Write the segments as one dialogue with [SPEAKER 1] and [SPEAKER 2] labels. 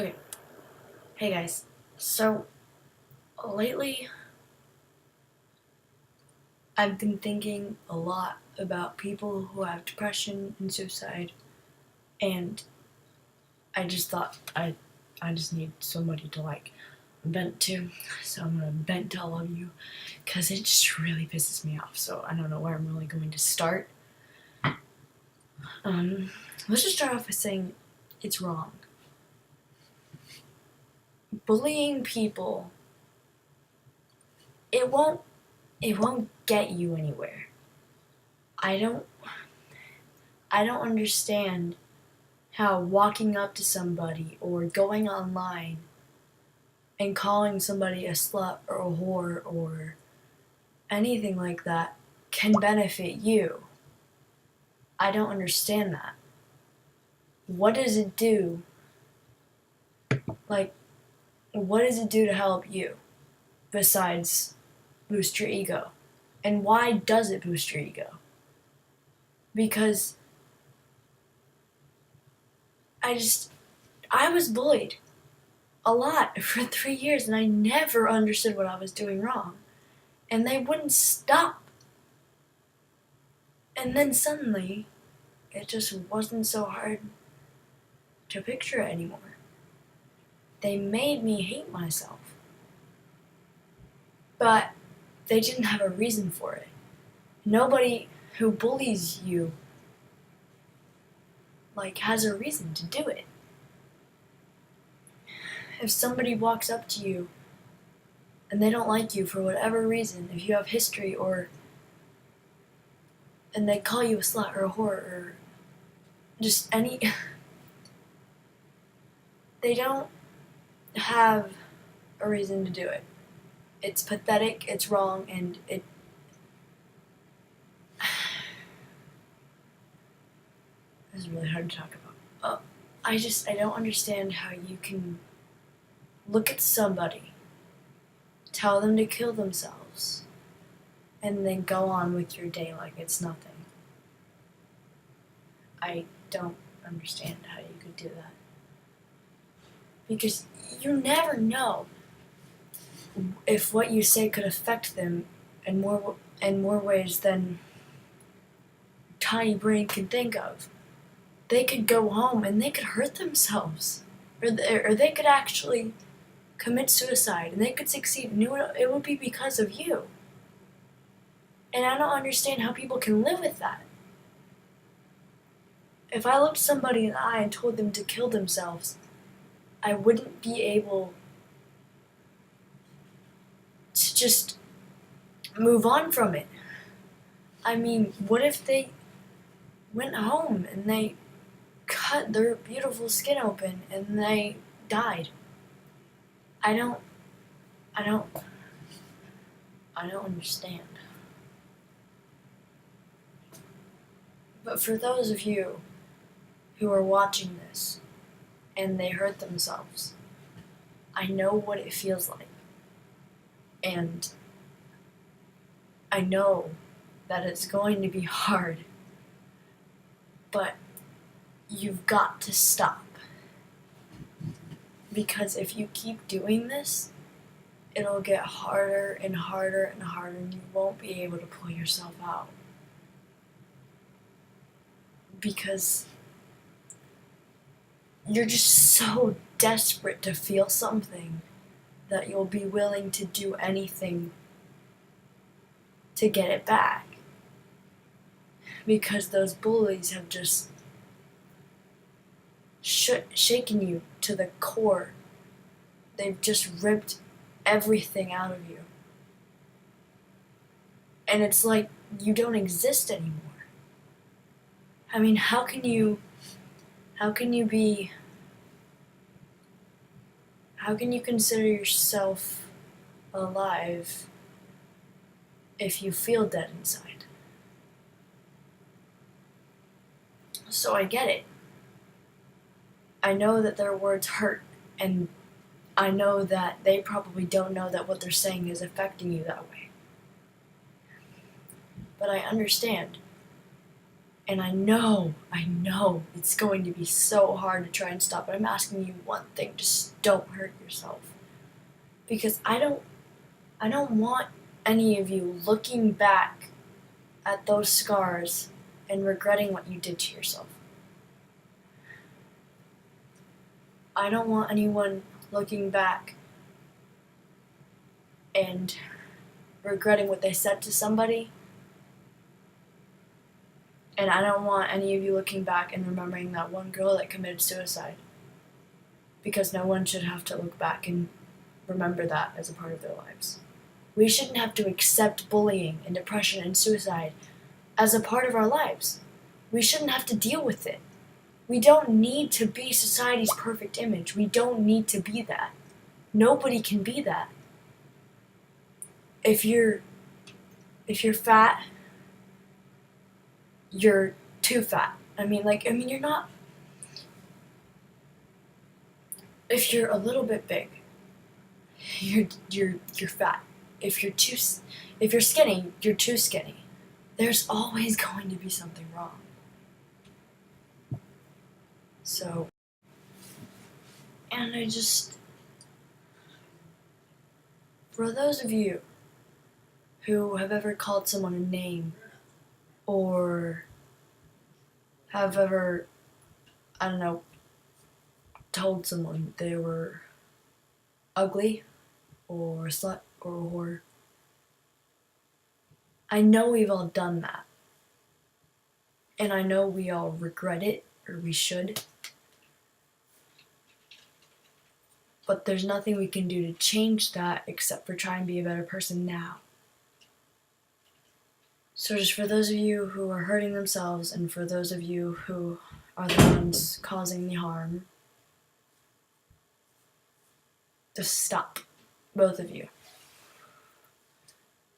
[SPEAKER 1] Okay, hey guys. So, lately, I've been thinking a lot about people who have depression and suicide, and I just thought I just need somebody to vent to, so I'm gonna vent to all of you, because it just really pisses me off, so I don't know where I'm really going to start. Um, let's just start off by saying it's wrong. Bullying people, it won't, it won't get you anywhere. I don't I don't understand how walking up to somebody or going online and calling somebody a slut or a whore or anything like that can benefit you. I don't understand that. What does it do? Like, what does it do to help you besides boost your ego? And why does it boost your ego? Because I was bullied a lot for 3 years and I never understood what I was doing wrong. And they wouldn't stop. And then suddenly, it just wasn't so hard to picture it anymore. They made me hate myself. But they didn't have a reason for it. Nobody who bullies you has a reason to do it. If somebody walks up to you and they don't like you for whatever reason, if you have history and they call you a slut or a whore or just any they don't have a reason to do it. It's pathetic, it's wrong, and this is really hard to talk about. I don't understand how you can look at somebody, tell them to kill themselves, and then go on with your day like it's nothing. I don't understand how you could do that. Because you never know if what you say could affect them in more ways than tiny brain can think of. They could go home and they could hurt themselves, or they could actually commit suicide, and they could succeed, and it would be because of you. And I don't understand how people can live with that. If I looked somebody in the eye and told them to kill themselves, I wouldn't be able to just move on from it. I mean, what if they went home and they cut their beautiful skin open and they died? I don't understand. But for those of you who are watching this and they hurt themselves, I know what it feels like. And I know that it's going to be hard, but you've got to stop. Because if you keep doing this, it'll get harder and harder and harder, and you won't be able to pull yourself out. Because you're just so desperate to feel something that you'll be willing to do anything to get it back. Because those bullies have just shaken you to the core. They've just ripped everything out of you. And it's like you don't exist anymore. I mean, how can you consider yourself alive if you feel dead inside? So I get it. I know that their words hurt, and I know that they probably don't know that what they're saying is affecting you that way. But I understand. And I know it's going to be so hard to try and stop it. I'm asking you one thing, just don't hurt yourself. Because I don't want any of you looking back at those scars and regretting what you did to yourself. I don't want anyone looking back and regretting what they said to somebody. And I don't want any of you looking back and remembering that one girl that committed suicide. Because no one should have to look back and remember that as a part of their lives. We shouldn't have to accept bullying and depression and suicide as a part of our lives. We shouldn't have to deal with it. We don't need to be society's perfect image. We don't need to be that. Nobody can be that. If you're fat, you're too fat. You're not. If you're a little bit big, you're fat. If you're skinny, you're too skinny. There's always going to be something wrong. So, and for those of you who have ever called someone a name, or have ever, told someone they were ugly, or a slut, or a whore, I know we've all done that. And I know we all regret it, or we should. But there's nothing we can do to change that except for try and be a better person now. So just for those of you who are hurting themselves, and for those of you who are the ones causing the harm, just stop. Both of you.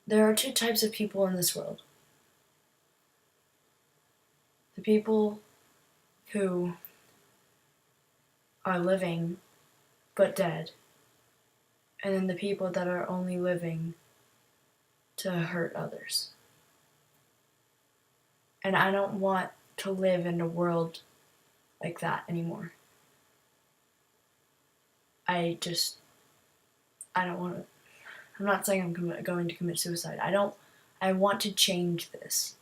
[SPEAKER 1] There are two types of people in this world. The people who are living but dead, and then the people that are only living to hurt others. And I don't want to live in a world like that anymore. I don't want to. I'm not saying I'm going to commit suicide. I want to change this.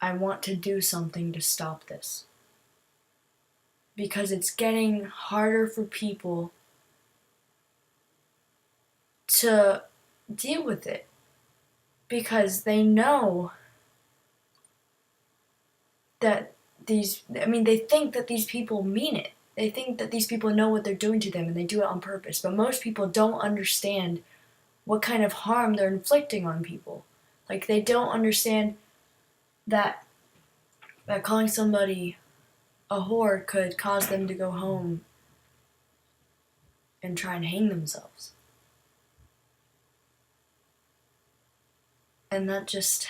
[SPEAKER 1] I want to do something to stop this. Because it's getting harder for people to deal with it. Because they know that they think that these people mean it. They think that these people know what they're doing to them and they do it on purpose. But most people don't understand what kind of harm they're inflicting on people. Like, they don't understand that calling somebody a whore could cause them to go home and try and hang themselves. And it just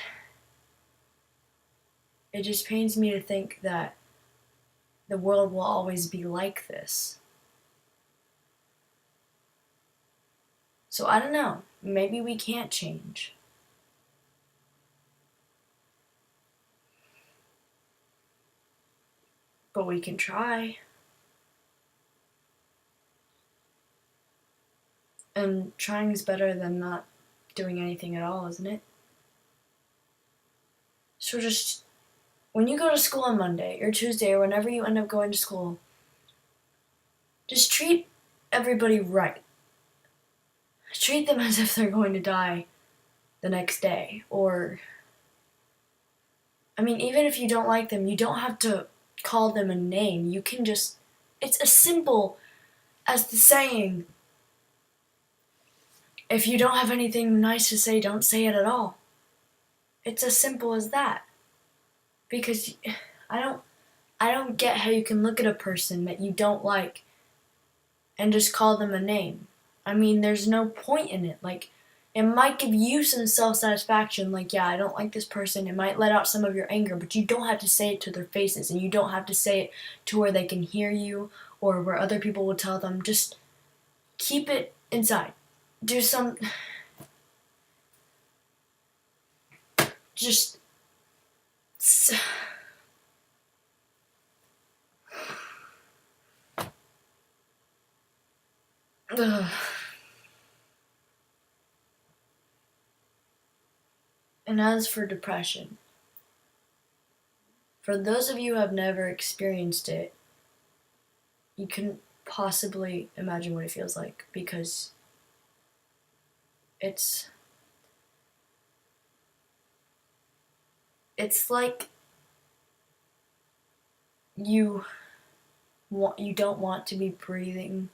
[SPEAKER 1] pains me to think that the world will always be like this. So I don't know, maybe we can't change. But we can try. And trying is better than not doing anything at all, isn't it? So just, when you go to school on Monday or Tuesday or whenever you end up going to school, just treat everybody right. Treat them as if they're going to die the next day. Or, even if you don't like them, you don't have to call them a name. You can just, it's as simple as the saying, if you don't have anything nice to say, don't say it at all. It's as simple as that. Because I don't get how you can look at a person that you don't like and just call them a name. There's no point in it. Like, it might give you some self-satisfaction, like, yeah, I don't like this person. It might let out some of your anger, but you don't have to say it to their faces, and you don't have to say it to where they can hear you or where other people will tell them. Just keep it inside. Ugh. And as for depression, for those of you who have never experienced it, you can possibly imagine what it feels like, because it's like you don't want to be breathing,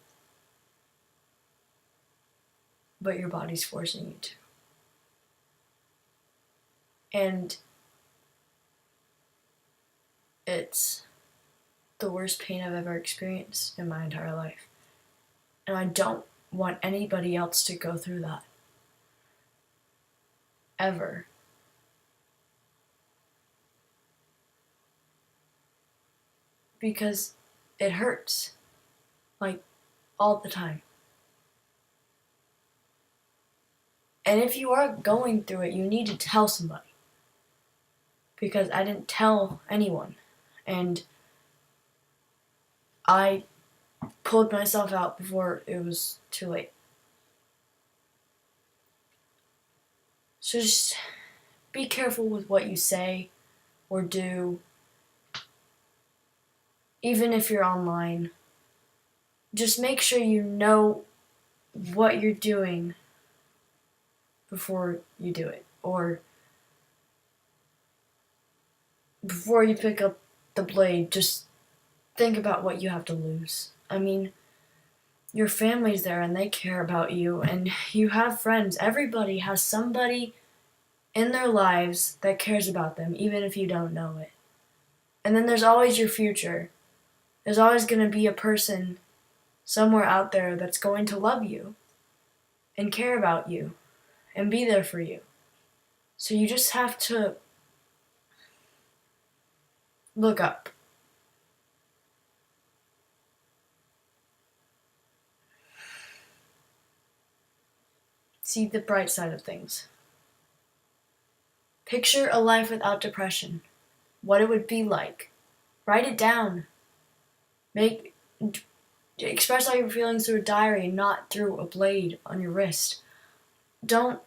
[SPEAKER 1] but your body's forcing you to. And it's the worst pain I've ever experienced in my entire life. And I don't want anybody else to go through that. Ever. Because it hurts. Like, all the time. And if you are going through it, you need to tell somebody. Because I didn't tell anyone. And I pulled myself out before it was too late. So just be careful with what you say or do. Even if you're online, just make sure you know what you're doing before you do it. Or before you pick up the blade, just think about what you have to lose. I mean, your family's there and they care about you, and you have friends. Everybody has somebody in their lives that cares about them, even if you don't know it. And then there's always your future. There's always going to be a person somewhere out there that's going to love you and care about you and be there for you. So you just have to look up. See the bright side of things. Picture a life without depression. What it would be like. Write it down. Express all your feelings through a diary, not through a blade on your wrist. And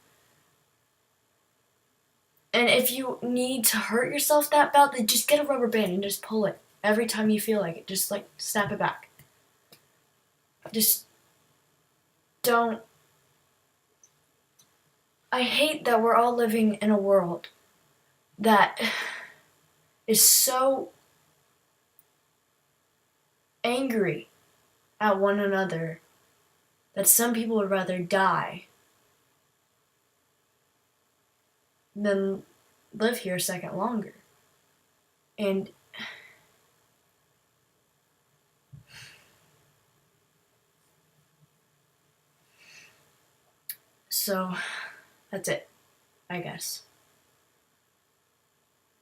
[SPEAKER 1] if you need to hurt yourself that badly, just get a rubber band and just pull it every time you feel like it. Just like snap it back. Just don't. I hate that we're all living in a world that is so angry at one another that some people would rather die than live here a second longer. And so that's it, I guess.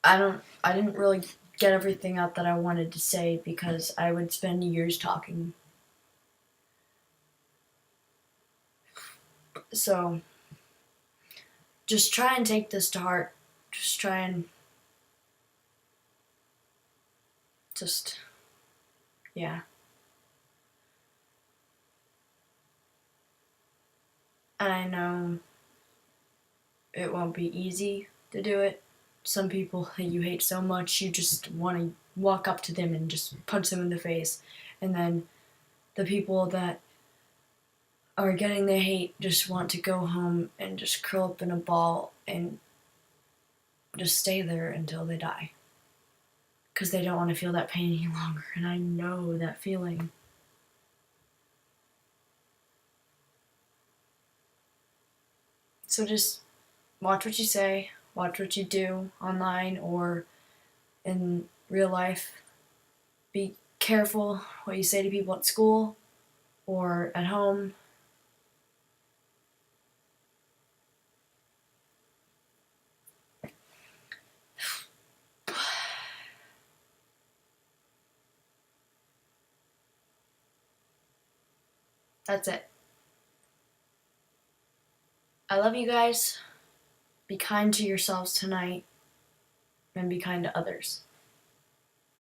[SPEAKER 1] I didn't really get everything out that I wanted to say because I would spend years talking. So just try and take this to heart. Just try and yeah. And I know it won't be easy to do it. Some people you hate so much, you just want to walk up to them and just punch them in the face. And then the people that are getting the hate just want to go home and just curl up in a ball and just stay there until they die. Because they don't want to feel that pain any longer. And I know that feeling. So just watch what you say, watch what you do online or in real life. Be careful what you say to people at school or at home. That's it. I love you guys. Be kind to yourselves tonight and be kind to others.